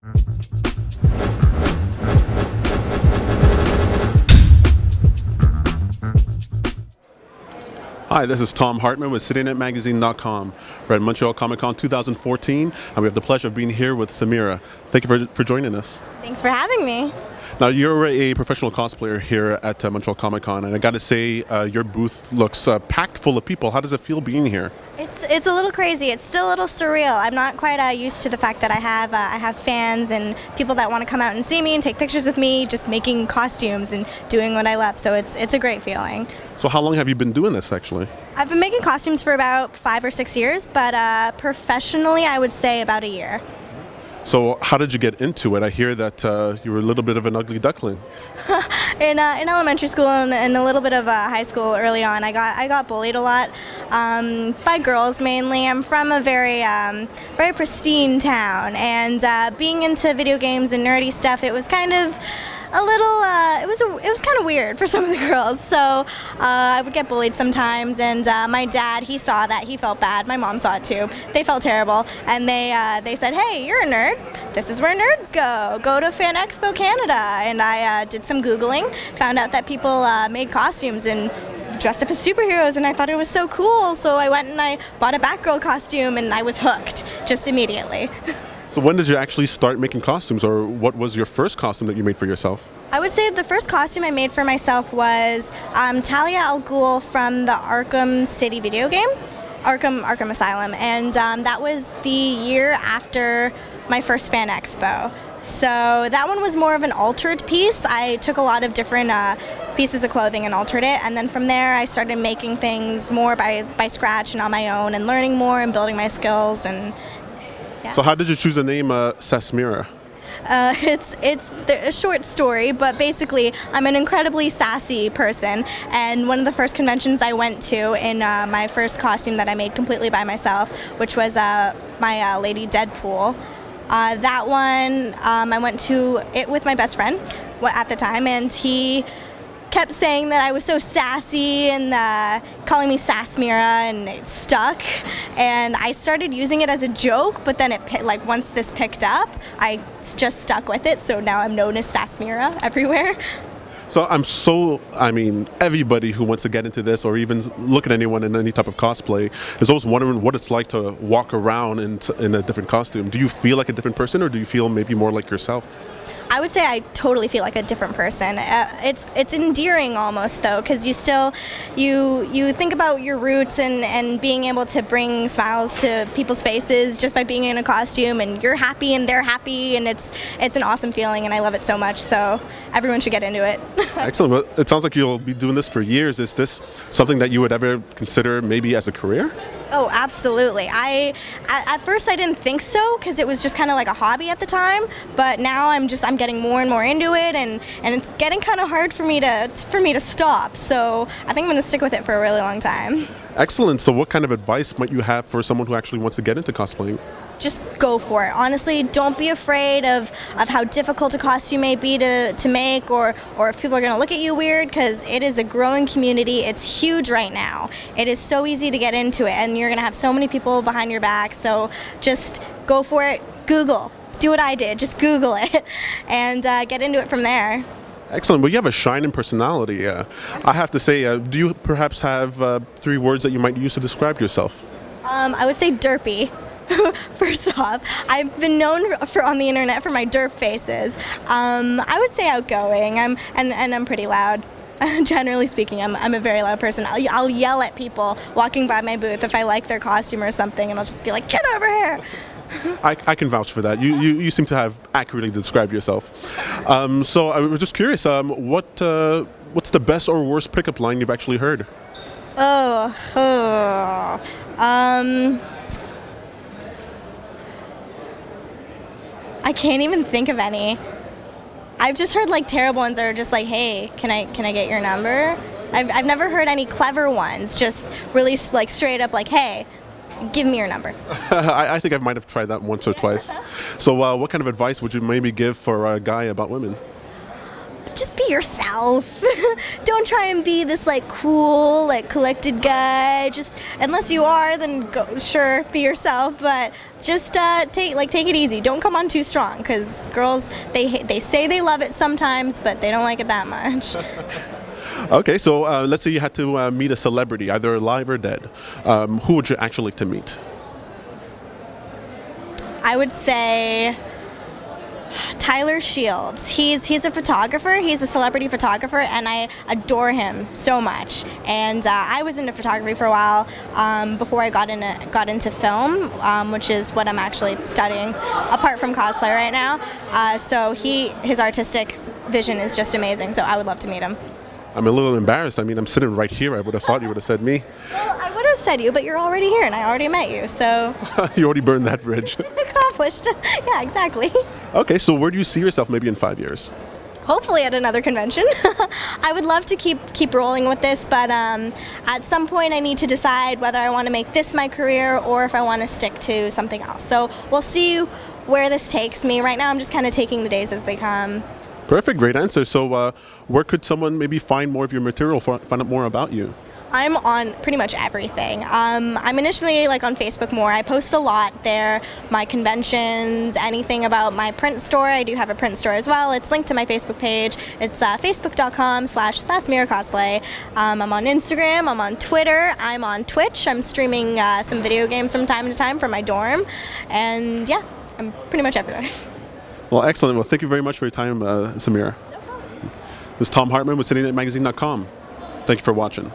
Hi, this is Tom Hartman with CityNetMagazine.com. We're at Montreal Comiccon 2014, and we have the pleasure of being here with Sassmira. Thank you for joining us. Thanks for having me. Now, you're a professional cosplayer here at Montreal Comiccon, and I got to say, your booth looks packed full of people. How does it feel being here? It's a little crazy. It's still a little surreal. I'm not quite used to the fact that I have fans and people that want to come out and see me and take pictures with me, just making costumes and doing what I love. So it's a great feeling. So how long have you been doing this, actually? I've been making costumes for about 5 or 6 years, but professionally, I would say about a year. So how did you get into it? I hear that you were a little bit of an ugly duckling. In elementary school and a little bit of high school early on, I got bullied a lot by girls mainly. I'm from a very pristine town, and being into video games and nerdy stuff, it was kind of a little, it was kind of weird for some of the girls. So I would get bullied sometimes, and my dad, he saw that, he felt bad. My mom saw it too. They felt terrible, and they said, "Hey, you're a nerd. This is where nerds go. Go to Fan Expo Canada." And I did some Googling, found out that people made costumes and dressed up as superheroes, and I thought it was so cool. So I went and I bought a Batgirl costume, and I was hooked just immediately. So when did you actually start making costumes, or what was your first costume that you made for yourself? I would say the first costume I made for myself was Talia al Ghul from the Arkham City video game, Arkham Asylum, and that was the year after my first Fan Expo. So that one was more of an altered piece. I took a lot of different pieces of clothing and altered it, and then from there I started making things more by scratch and on my own, and learning more and building my skills. And yeah. So how did you choose the name Sassmira? It's a short story, but basically I'm an incredibly sassy person, and one of the first conventions I went to in my first costume that I made completely by myself, which was my Lady Deadpool. That one, I went to it with my best friend at the time, and he kept saying that I was so sassy and calling me Sassmira, and it stuck. And I started using it as a joke, but then once this picked up, I just stuck with it. So now I'm known as Sassmira everywhere. So everybody who wants to get into this, or even look at anyone in any type of cosplay, is always wondering what it's like to walk around in a different costume. Do you feel like a different person, or do you feel maybe more like yourself? I would say I totally feel like a different person. It's endearing almost, though, because you think about your roots and being able to bring smiles to people's faces just by being in a costume, and you're happy and they're happy, and it's an awesome feeling, and I love it so much. So everyone should get into it. Excellent. Well, it sounds like you'll be doing this for years. Is this something that you would ever consider maybe as a career? Oh, absolutely. At first I didn't think so, because it was just kind of like a hobby at the time, but now I'm getting more and more into it, and it's getting kind of hard for me to stop. So I think I'm going to stick with it for a really long time. Excellent. So what kind of advice might you have for someone who actually wants to get into cosplaying? Just go for it. Honestly, don't be afraid of how difficult a costume may be to make, or if people are going to look at you weird, because it is a growing community. It's huge right now. It is so easy to get into it, and you're going to have so many people behind your back. So just go for it. Google. Do what I did. Just Google it and get into it from there. Excellent. Well, you have a shining personality. I have to say, do you perhaps have 3 words that you might use to describe yourself? I would say derpy. First off, I've been known on the internet for my derp faces. I would say outgoing. I'm pretty loud. Generally speaking, I'm a very loud person. I'll yell at people walking by my booth if I like their costume or something, and I'll just be like, "Get over here!" I can vouch for that. You seem to have accurately described yourself. So I was just curious. What's the best or worst pickup line you've actually heard? I can't even think of any. I've just heard like terrible ones that are just like, "Hey, can I get your number?" I've never heard any clever ones. Just really like straight up like, "Hey, give me your number." I think I might have tried that once or twice. So what kind of advice would you maybe give for a guy about women? just be yourself. Don't try and be this like cool, like collected guy. Just unless you are, then go, sure, be yourself. But just take it easy. Don't come on too strong, because girls they say they love it sometimes, but they don't like it that much. Okay, so let's say you had to meet a celebrity, either alive or dead. Who would you actually like to meet? I would say Tyler Shields. He's a photographer. He's a celebrity photographer, and I adore him so much. And I was into photography for a while before I got into film, which is what I'm actually studying apart from cosplay right now. So his artistic vision is just amazing. So I would love to meet him. I'm a little embarrassed. I mean, I'm sitting right here. I would have thought you would have said me. Well, I would have said you, but you're already here, and I already met you, so... You already burned that bridge. Accomplished. Yeah, exactly. Okay, so where do you see yourself maybe in 5 years? Hopefully at another convention. I would love to keep rolling with this, but at some point I need to decide whether I want to make this my career or if I want to stick to something else. So we'll see where this takes me. Right now I'm just kind of taking the days as they come. Perfect, great answer. So where could someone maybe find more of your material, find out more about you? I'm on pretty much everything. I'm initially like on Facebook more. I post a lot there, my conventions, anything about my print store. I do have a print store as well. It's linked to my Facebook page. It's facebook.com/Sassmira cosplay. I'm on Instagram, I'm on Twitter, I'm on Twitch. I'm streaming some video games from time to time from my dorm. And yeah, I'm pretty much everywhere. Well, excellent. Well, thank you very much for your time, Sassmira. No problem. This is Tom Hartman with CityNetMagazine.com. Thank you for watching.